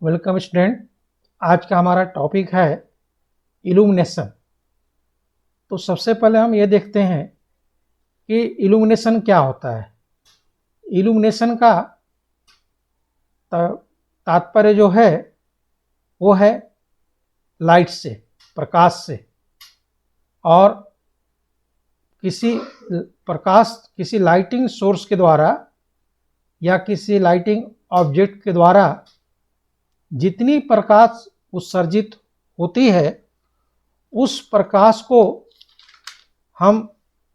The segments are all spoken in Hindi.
Welcome student. आज का हमारा टॉपिक है इल्यूमिनेशन। तो सबसे पहले हम ये देखते हैं कि इल्यूमिनेशन क्या होता है। इल्यूमिनेशन का तात्पर्य जो है वो है लाइट से, प्रकाश से। और किसी लाइटिंग सोर्स के द्वारा या किसी लाइटिंग ऑब्जेक्ट के द्वारा जितनी प्रकाश उत्सर्जित होती है उस प्रकाश को हम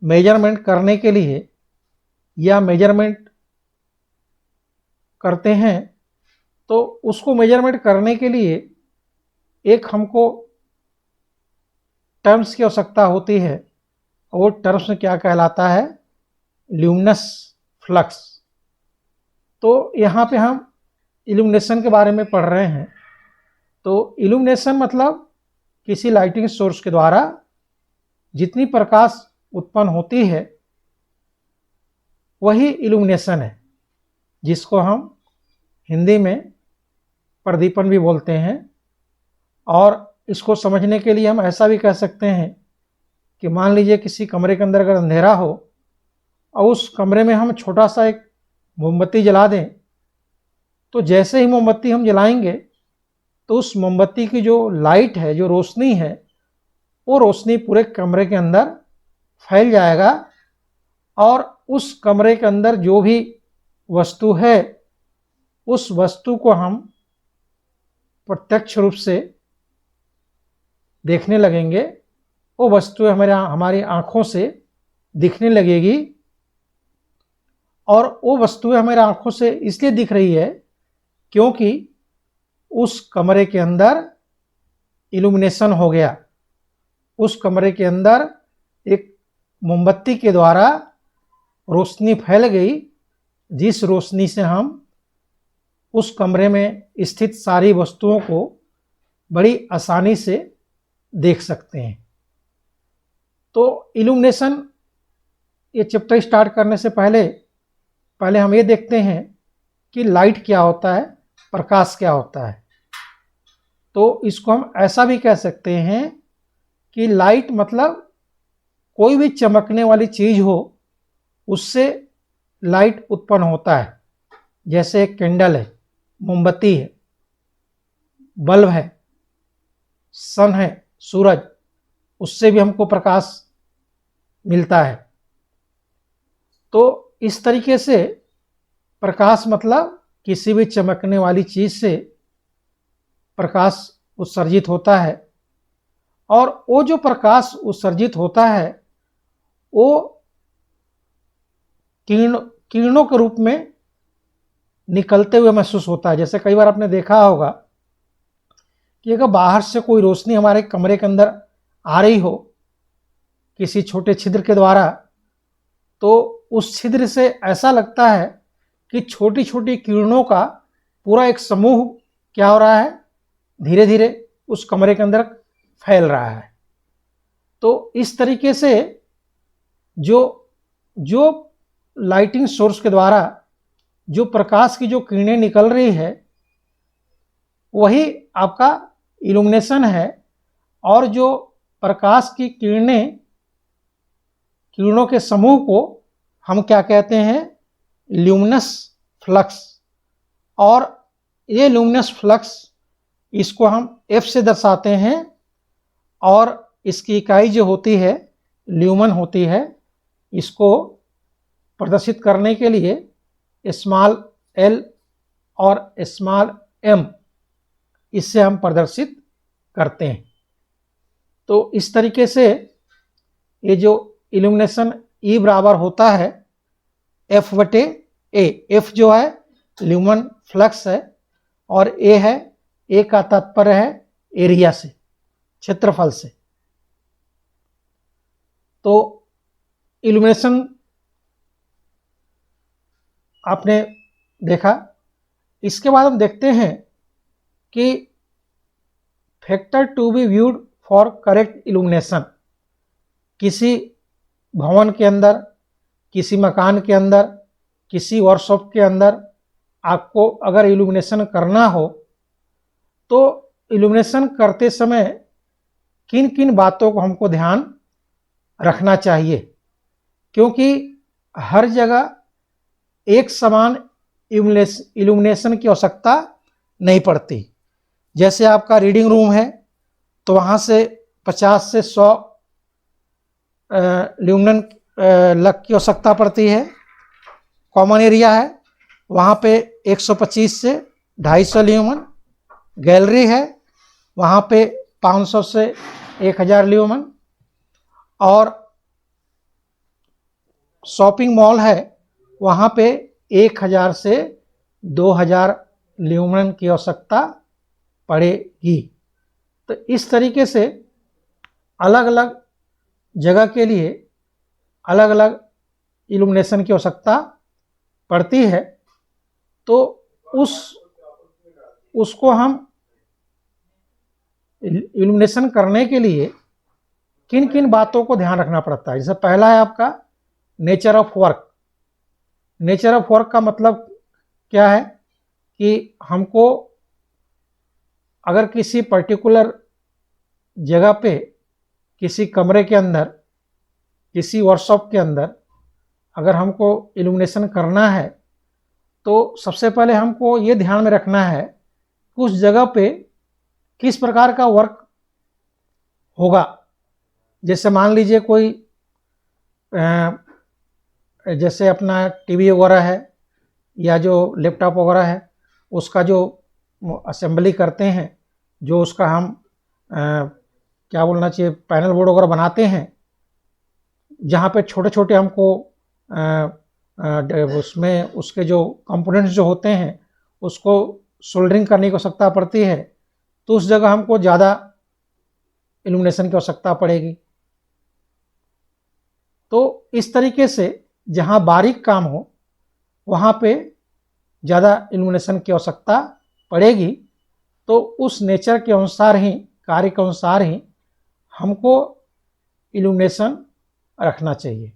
मेजरमेंट करने के लिए या मेजरमेंट करते हैं। तो उसको मेजरमेंट करने के लिए एक हमको टर्म्स की आवश्यकता होती है और वो टर्म्स में क्या कहलाता है, ल्यूमिनस फ्लक्स। तो यहाँ पे हम इल्यूमिनेशन के बारे में पढ़ रहे हैं। तो इल्यूमिनेशन मतलब किसी लाइटिंग सोर्स के द्वारा जितनी प्रकाश उत्पन्न होती है वही इल्यूमिनेशन है, जिसको हम हिंदी में प्रदीपन भी बोलते हैं। और इसको समझने के लिए हम ऐसा भी कह सकते हैं कि मान लीजिए किसी कमरे के अंदर अगर अंधेरा हो और उस कमरे में हम छोटा सा एक मोमबत्ती जला दें, तो जैसे ही मोमबत्ती हम जलाएंगे तो उस मोमबत्ती की जो लाइट है, जो रोशनी है, वो रोशनी पूरे कमरे के अंदर फैल जाएगा और उस कमरे के अंदर जो भी वस्तु है उस वस्तु को हम प्रत्यक्ष रूप से देखने लगेंगे। वो वस्तु हमारी आंखों से दिखने लगेगी और वो वस्तुएं हमारी आंखों से इसलिए दिख रही है क्योंकि उस कमरे के अंदर इल्यूमिनेशन हो गया। उस कमरे के अंदर एक मोमबत्ती के द्वारा रोशनी फैल गई, जिस रोशनी से हम उस कमरे में स्थित सारी वस्तुओं को बड़ी आसानी से देख सकते हैं। तो इल्यूमिनेशन ये चैप्टर स्टार्ट करने से पहले हम ये देखते हैं कि लाइट क्या होता है, प्रकाश क्या होता है। तो इसको हम ऐसा भी कह सकते हैं कि लाइट मतलब कोई भी चमकने वाली चीज हो उससे लाइट उत्पन्न होता है। जैसे एक कैंडल है, मोमबत्ती है, बल्ब है, सन है, सूरज, उससे भी हमको प्रकाश मिलता है। तो इस तरीके से प्रकाश मतलब किसी भी चमकने वाली चीज से प्रकाश उत्सर्जित होता है और वो जो प्रकाश उत्सर्जित होता है वो किरणों के रूप में निकलते हुए महसूस होता है। जैसे कई बार आपने देखा होगा कि अगर बाहर से कोई रोशनी हमारे कमरे के अंदर आ रही हो किसी छोटे छिद्र के द्वारा, तो उस छिद्र से ऐसा लगता है कि छोटी छोटी किरणों का पूरा एक समूह क्या हो रहा है, धीरे धीरे उस कमरे के अंदर फैल रहा है। तो इस तरीके से जो लाइटिंग सोर्स के द्वारा जो प्रकाश की जो किरणें निकल रही है वही आपका इल्यूमिनेशन है। और जो प्रकाश की किरणों के समूह को हम क्या कहते हैं, ल्यूमिनस फ्लक्स। और ये ल्यूमिनस फ्लक्स इसको हम F से दर्शाते हैं और इसकी इकाई जो होती है ल्यूमन होती है। इसको प्रदर्शित करने के लिए स्मॉल l और स्मॉल m इससे हम प्रदर्शित करते हैं। तो इस तरीके से ये जो इल्यूमिनेशन E बराबर होता है F/A। F जो है ल्यूमन फ्लक्स है और A है, A का तात्पर्य है एरिया से, क्षेत्रफल से। तो इल्यूमिनेशन आपने देखा। इसके बाद हम देखते हैं कि factor to be viewed for correct illumination. किसी भवन के अंदर, किसी मकान के अंदर, किसी वर्कशॉप के अंदर आपको अगर इल्यूमिनेशन करना हो तो इल्यूमिनेशन करते समय किन किन बातों को हमको ध्यान रखना चाहिए, क्योंकि हर जगह एक समान इल्यूमिनेशन की आवश्यकता नहीं पड़ती। जैसे आपका रीडिंग रूम है तो वहाँ से 50 से 100 ल्यूमिनन लग की आवश्यकता पड़ती है। कॉमन एरिया है वहाँ पे 125 से 250 ल्यूमन। गैलरी है वहाँ पे 500 से 1000 ल्यूमन। और शॉपिंग मॉल है वहाँ पे 1000 से 2000 ल्यूमन की आवश्यकता पड़ेगी। तो इस तरीके से अलग अलग जगह के लिए अलग अलग इल्यूमिनेशन की आवश्यकता पड़ती है। तो उसको हम इल्यूमिनेशन करने के लिए किन किन बातों को ध्यान रखना पड़ता है। जैसे पहला है आपका nature of work. Nature of work का मतलब क्या है कि हमको अगर किसी पर्टिकुलर जगह पे, किसी कमरे के अंदर, किसी वर्कशॉप के अंदर अगर हमको इल्यूमिनेशन करना है तो सबसे पहले हमको ये ध्यान में रखना है कि उस जगह पे किस प्रकार का वर्क होगा। जैसे मान लीजिए कोई जैसे अपना टीवी वगैरह है या जो लैपटॉप वगैरह है उसका जो असेंबली करते हैं, जो उसका हम क्या बोलना चाहिए, पैनल बोर्ड वगैरह बनाते हैं, जहाँ पे छोटे छोटे हमको उसमें उसके जो कंपोनेंट्स जो होते हैं उसको सोल्डरिंग करने की आवश्यकता पड़ती है, तो उस जगह हमको ज़्यादा इल्यूमिनेशन की आवश्यकता पड़ेगी। तो इस तरीके से जहाँ बारीक काम हो वहाँ पे ज़्यादा इल्यूमिनेशन की आवश्यकता पड़ेगी। तो उस नेचर के अनुसार ही, कार्य के अनुसार ही हमको इल्यूमिनेशन रखना चाहिए।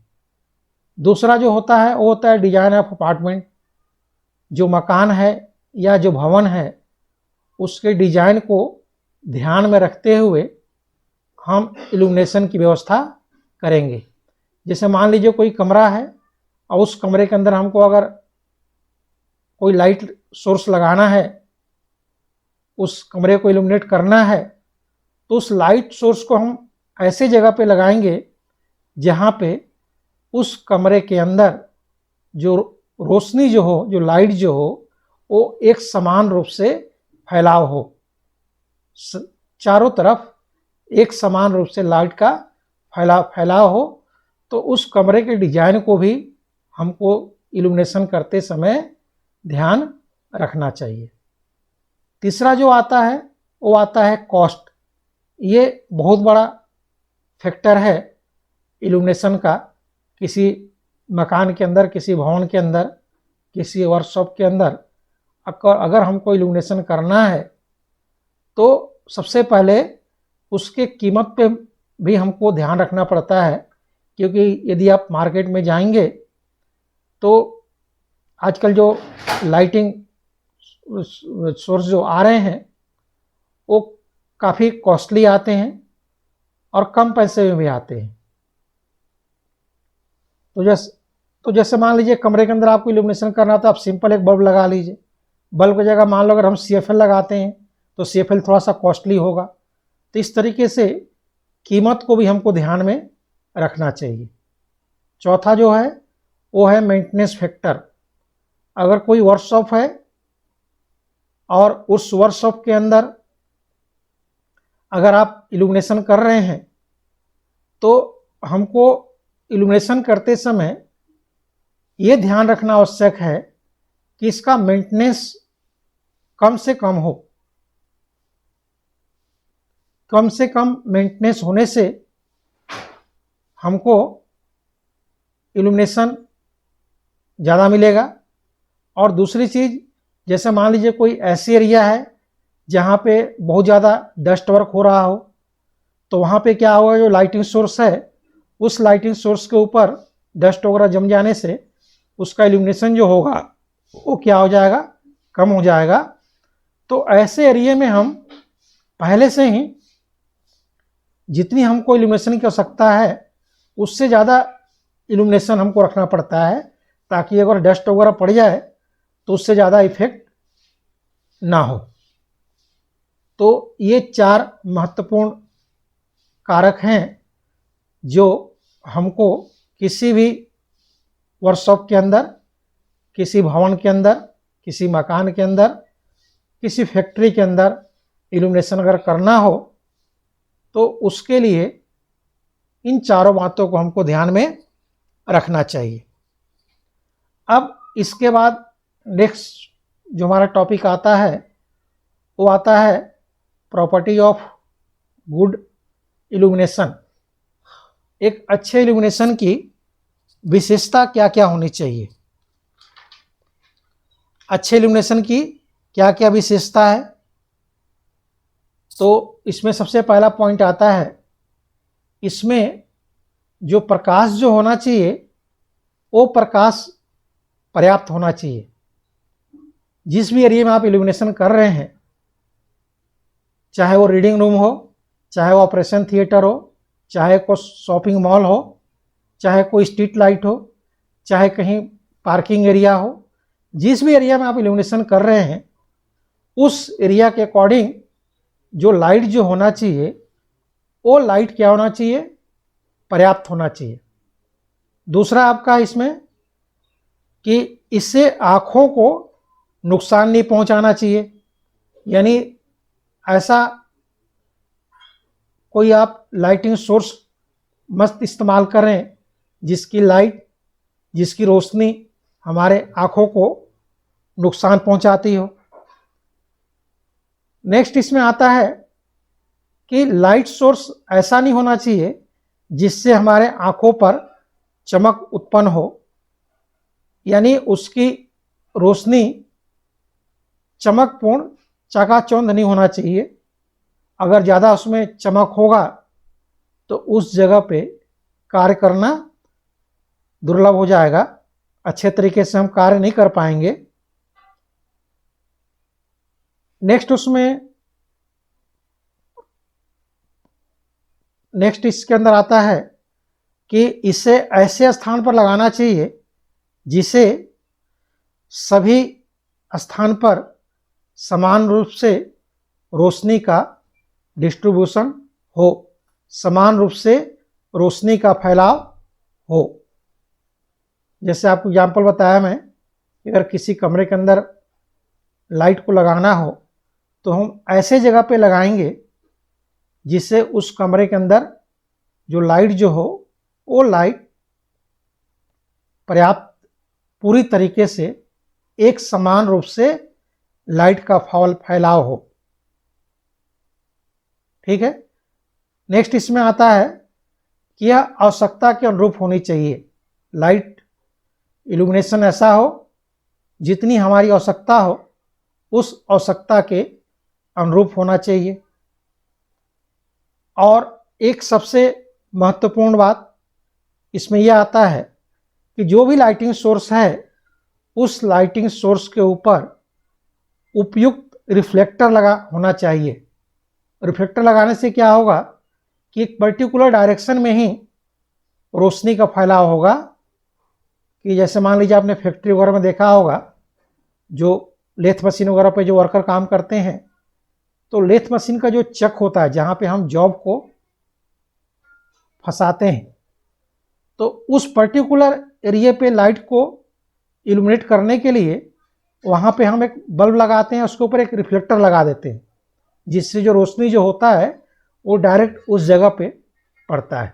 दूसरा जो होता है वो होता है डिजाइन ऑफ अपार्टमेंट। जो मकान है या जो भवन है उसके डिजाइन को ध्यान में रखते हुए हम इल्यूमिनेशन की व्यवस्था करेंगे। जैसे मान लीजिए कोई कमरा है और उस कमरे के अंदर हमको अगर कोई लाइट सोर्स लगाना है, उस कमरे को इल्यूमिनेट करना है, तो उस लाइट सोर्स को हम ऐसे जगह पे लगाएंगे जहाँ पे उस कमरे के अंदर जो रोशनी जो हो, जो लाइट जो हो, वो एक समान रूप से फैलाव हो, चारों तरफ एक समान रूप से लाइट का फैलाव हो। तो उस कमरे के डिजाइन को भी हमको इल्यूमिनेशन करते समय ध्यान रखना चाहिए। तीसरा जो आता है वो आता है कॉस्ट। ये बहुत बड़ा फैक्टर है इल्यूमिनेशन का। किसी मकान के अंदर, किसी भवन के अंदर, किसी वर्कशॉप के अंदर अगर हमको इल्यूमिनेशन करना है तो सबसे पहले उसके कीमत पे भी हमको ध्यान रखना पड़ता है, क्योंकि यदि आप मार्केट में जाएंगे तो आजकल जो लाइटिंग सोर्स जो आ रहे हैं वो काफ़ी कॉस्टली आते हैं और कम पैसे में भी आते हैं। तो जैसे मान लीजिए कमरे के अंदर आपको इल्यूमिनेशन करना तो आप सिंपल एक बल्ब लगा लीजिए। बल्ब की जगह मान लो अगर हम CFL लगाते हैं तो CFL थोड़ा सा कॉस्टली होगा। तो इस तरीके से कीमत को भी हमको ध्यान में रखना चाहिए। चौथा जो है वो है मेंटेनेंस फैक्टर। अगर कोई वर्कशॉप है और उस वर्कशॉप के अंदर अगर आप इल्यूमिनेशन कर रहे हैं तो हमको इल्यूमिनेशन करते समय ये ध्यान रखना आवश्यक है कि इसका मेंटेनेंस कम से कम हो। कम से कम मेंटेनेंस होने से हमको इल्यूमिनेशन ज़्यादा मिलेगा। और दूसरी चीज़, जैसे मान लीजिए कोई ऐसी एरिया है जहाँ पे बहुत ज़्यादा डस्ट वर्क हो रहा हो, तो वहाँ पे क्या होगा, जो लाइटिंग सोर्स है उस लाइटिंग सोर्स के ऊपर डस्ट वगैरह जम जाने से उसका इल्यूमिनेशन जो होगा वो क्या हो जाएगा, कम हो जाएगा। तो ऐसे एरिया में हम पहले से ही जितनी हमको इल्यूमिनेशन की आवश्यकता है उससे ज़्यादा इल्यूमिनेशन हमको रखना पड़ता है, ताकि अगर डस्ट वगैरह पड़ जाए तो उससे ज़्यादा इफेक्ट ना हो। तो ये 4 महत्वपूर्ण कारक हैं जो हमको किसी भी वर्कशॉप के अंदर, किसी भवन के अंदर, किसी मकान के अंदर, किसी फैक्ट्री के अंदर इल्यूमिनेशन अगर करना हो तो उसके लिए इन चारों बातों को हमको ध्यान में रखना चाहिए। अब इसके बाद नेक्स्ट जो हमारा टॉपिक आता है वो आता है प्रॉपर्टी ऑफ गुड इल्यूमिनेशन। एक अच्छे इल्यूमिनेशन की विशेषता क्या क्या होनी चाहिए, अच्छे इल्यूमिनेशन की क्या क्या विशेषता है। तो इसमें सबसे पहला पॉइंट आता है, इसमें जो प्रकाश जो होना चाहिए वो प्रकाश पर्याप्त होना चाहिए। जिस भी एरिया में आप इल्यूमिनेशन कर रहे हैं, चाहे वो रीडिंग रूम हो, चाहे वो ऑपरेशन थिएटर हो, चाहे कोई शॉपिंग मॉल हो, चाहे कोई स्ट्रीट लाइट हो, चाहे कहीं पार्किंग एरिया हो, जिस भी एरिया में आप इल्यूमिनेशन कर रहे हैं उस एरिया के अकॉर्डिंग जो लाइट जो होना चाहिए वो लाइट क्या होना चाहिए, पर्याप्त होना चाहिए। दूसरा आपका इसमें कि इससे आँखों को नुकसान नहीं पहुंचाना चाहिए, यानी ऐसा कोई आप लाइटिंग सोर्स मस्त इस्तेमाल करें जिसकी लाइट, जिसकी रोशनी हमारे आँखों को नुकसान पहुंचाती हो। नेक्स्ट इसमें आता है कि लाइट सोर्स ऐसा नहीं होना चाहिए जिससे हमारे आँखों पर चमक उत्पन्न हो, यानी उसकी रोशनी चमकपूर्ण चकाचौंध नहीं होना चाहिए। अगर ज़्यादा उसमें चमक होगा तो उस जगह पे कार्य करना दुर्लभ हो जाएगा, अच्छे तरीके से हम कार्य नहीं कर पाएंगे। नेक्स्ट इसके अंदर आता है कि इसे ऐसे स्थान पर लगाना चाहिए जिसे सभी स्थान पर समान रूप से रोशनी का डिस्ट्रीब्यूशन हो, समान रूप से रोशनी का फैलाव हो। जैसे आपको एग्जाम्पल बताया मैं, अगर किसी कमरे के अंदर लाइट को लगाना हो तो हम ऐसे जगह पे लगाएंगे जिससे उस कमरे के अंदर जो लाइट जो हो वो लाइट पर्याप्त पूरी तरीके से एक समान रूप से लाइट का फैलाव हो। ठीक है। नेक्स्ट इसमें आता है कि यह आवश्यकता के अनुरूप होनी चाहिए। लाइट इल्यूमिनेशन ऐसा हो जितनी हमारी आवश्यकता हो उस आवश्यकता के अनुरूप होना चाहिए। और एक सबसे महत्वपूर्ण बात इसमें यह आता है कि जो भी लाइटिंग सोर्स है उस लाइटिंग सोर्स के ऊपर उपयुक्त रिफ्लेक्टर लगा होना चाहिए। रिफ्लेक्टर लगाने से क्या होगा कि एक पर्टिकुलर डायरेक्शन में ही रोशनी का फैलाव होगा। कि जैसे मान लीजिए आपने फैक्ट्री वगैरह में देखा होगा, जो लेथ मशीन वगैरह पे जो वर्कर काम करते हैं, तो लेथ मशीन का जो चक होता है जहाँ पे हम जॉब को फंसाते हैं, तो उस पर्टिकुलर एरिया पे लाइट को इल्यूमिनेट करने के लिए वहाँ पे हम एक बल्ब लगाते हैं, उसके ऊपर एक रिफ्लेक्टर लगा देते हैं, जिससे जो रोशनी जो होता है वो डायरेक्ट उस जगह पे पड़ता है।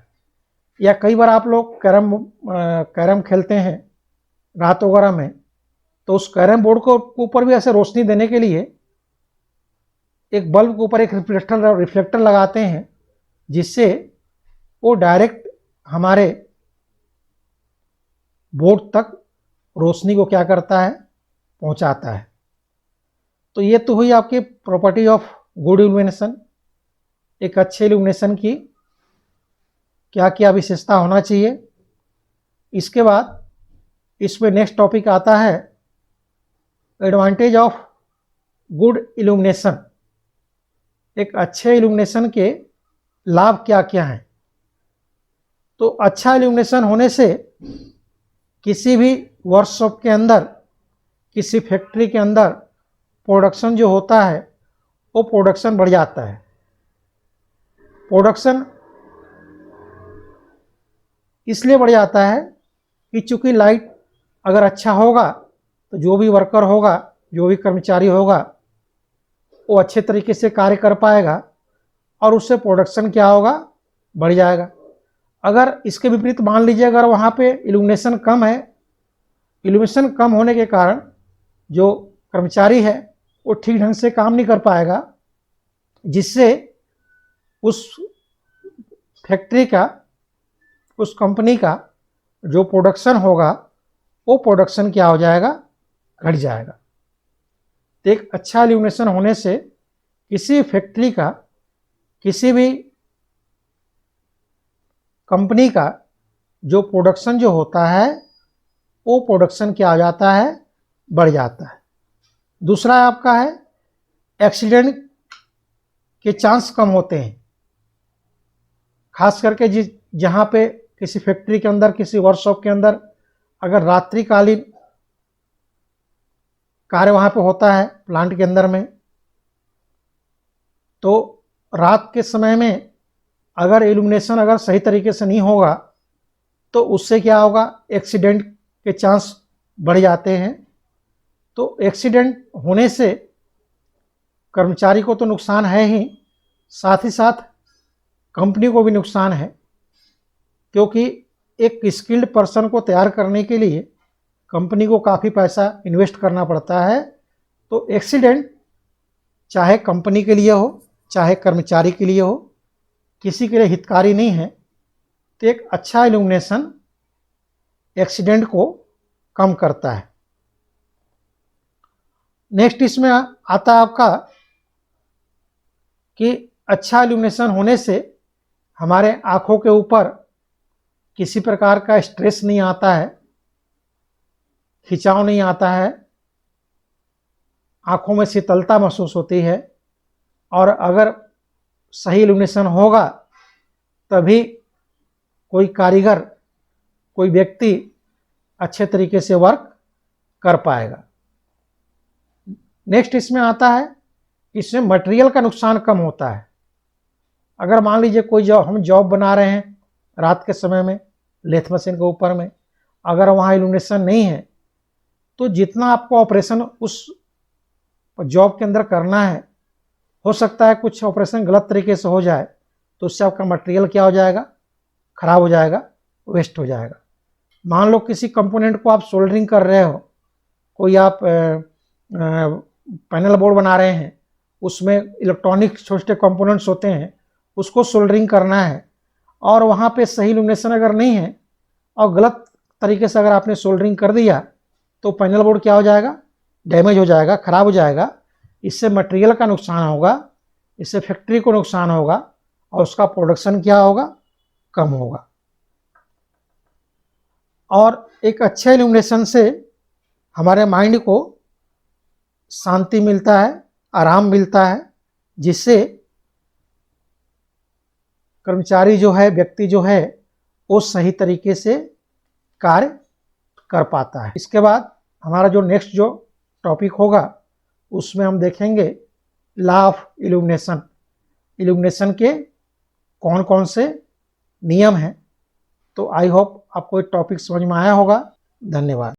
या कई बार आप लोग कैरम खेलते हैं रात वगैरह में, तो उस कैरम बोर्ड को ऊपर भी ऐसे रोशनी देने के लिए एक बल्ब के ऊपर एक रिफ्लेक्टर लगाते हैं, जिससे वो डायरेक्ट हमारे बोर्ड तक रोशनी को क्या करता है, पहुंचाता है। तो ये तो हुई आपकी प्रॉपर्टी ऑफ गुड इल्यूमिनेशन। एक अच्छे इल्यूमिनेशन की क्या क्या विशेषता होना चाहिए। इसके बाद इसमें नेक्स्ट टॉपिक आता है एडवांटेज ऑफ गुड इल्यूमिनेशन। एक अच्छे इल्यूमिनेशन के लाभ क्या क्या हैं। तो अच्छा इल्यूमिनेशन होने से किसी भी वर्कशॉप के अंदर, किसी फैक्ट्री के अंदर प्रोडक्शन जो होता है वो प्रोडक्शन बढ़ जाता है। प्रोडक्शन इसलिए बढ़ जाता है कि चूंकि लाइट अगर अच्छा होगा तो जो भी वर्कर होगा, जो भी कर्मचारी होगा, वो अच्छे तरीके से कार्य कर पाएगा और उससे प्रोडक्शन क्या होगा, बढ़ जाएगा। अगर इसके विपरीत मान लीजिए अगर वहाँ पे इल्यूमिनेशन कम है, इल्यूमिनेशन कम होने के कारण जो कर्मचारी है वो ठीक ढंग से काम नहीं कर पाएगा, जिससे उस फैक्ट्री का, उस कंपनी का जो प्रोडक्शन होगा वो प्रोडक्शन क्या हो जाएगा, घट जाएगा। तो एक अच्छा इल्यूमिनेशन होने से किसी फैक्ट्री का, किसी भी कंपनी का जो प्रोडक्शन जो होता है वो प्रोडक्शन क्या हो जाता है, बढ़ जाता है। दूसरा आपका है एक्सीडेंट के चांस कम होते हैं। खास करके जहाँ पे किसी फैक्ट्री के अंदर, किसी वर्कशॉप के अंदर अगर रात्रिकालीन कार्य वहाँ पे होता है प्लांट के अंदर में, तो रात के समय में अगर इल्यूमिनेशन अगर सही तरीके से नहीं होगा तो उससे क्या होगा, एक्सीडेंट के चांस बढ़ जाते हैं। तो एक्सीडेंट होने से कर्मचारी को तो नुकसान है ही, साथ ही साथ कंपनी को भी नुकसान है, क्योंकि एक स्किल्ड पर्सन को तैयार करने के लिए कंपनी को काफ़ी पैसा इन्वेस्ट करना पड़ता है। तो एक्सीडेंट चाहे कंपनी के लिए हो, चाहे कर्मचारी के लिए हो, किसी के लिए हितकारी नहीं है। तो एक अच्छा इल्यूमिनेशन एक्सीडेंट को कम करता है। नेक्स्ट इसमें आता है आपका कि अच्छा इल्यूमिनेशन होने से हमारे आँखों के ऊपर किसी प्रकार का स्ट्रेस नहीं आता है, खिंचाव नहीं आता है, आँखों में शीतलता महसूस होती है। और अगर सही इल्यूमिनेशन होगा तभी कोई कारीगर, कोई व्यक्ति अच्छे तरीके से वर्क कर पाएगा। नेक्स्ट इसमें आता है, इसमें मटेरियल का नुकसान कम होता है। अगर मान लीजिए कोई हम जॉब बना रहे हैं रात के समय में लेथ मशीन के ऊपर में, अगर वहाँ इल्यूमिनेशन नहीं है तो जितना आपको ऑपरेशन उस जॉब के अंदर करना है, हो सकता है कुछ ऑपरेशन गलत तरीके से हो जाए तो उससे आपका मटेरियल क्या हो जाएगा, खराब हो जाएगा, वेस्ट हो जाएगा। मान लो किसी कंपोनेंट को आप सोल्डरिंग कर रहे हो, कोई आप पैनल बोर्ड बना रहे हैं, उसमें इलेक्ट्रॉनिक छोटे छोटे कंपोनेंट्स होते हैं, उसको सोल्डरिंग करना है और वहाँ पे सही इल्यूमिनेशन अगर नहीं है और गलत तरीके से अगर आपने सोल्डरिंग कर दिया तो पैनल बोर्ड क्या हो जाएगा, डैमेज हो जाएगा, खराब हो जाएगा। इससे मटेरियल का नुकसान होगा, इससे फैक्ट्री को नुकसान होगा और उसका प्रोडक्शन क्या होगा, कम होगा। और एक अच्छे इल्यूमिनेशन से हमारे माइंड को शांति मिलता है, आराम मिलता है, जिससे कर्मचारी जो है, व्यक्ति जो है, वो सही तरीके से कार्य कर पाता है। इसके बाद हमारा जो नेक्स्ट जो टॉपिक होगा उसमें हम देखेंगे लॉ ऑफ इल्यूमिनेशन, इल्यूमिनेशन के कौन कौन से नियम हैं। तो आई होप आपको ये टॉपिक समझ में आया होगा। धन्यवाद।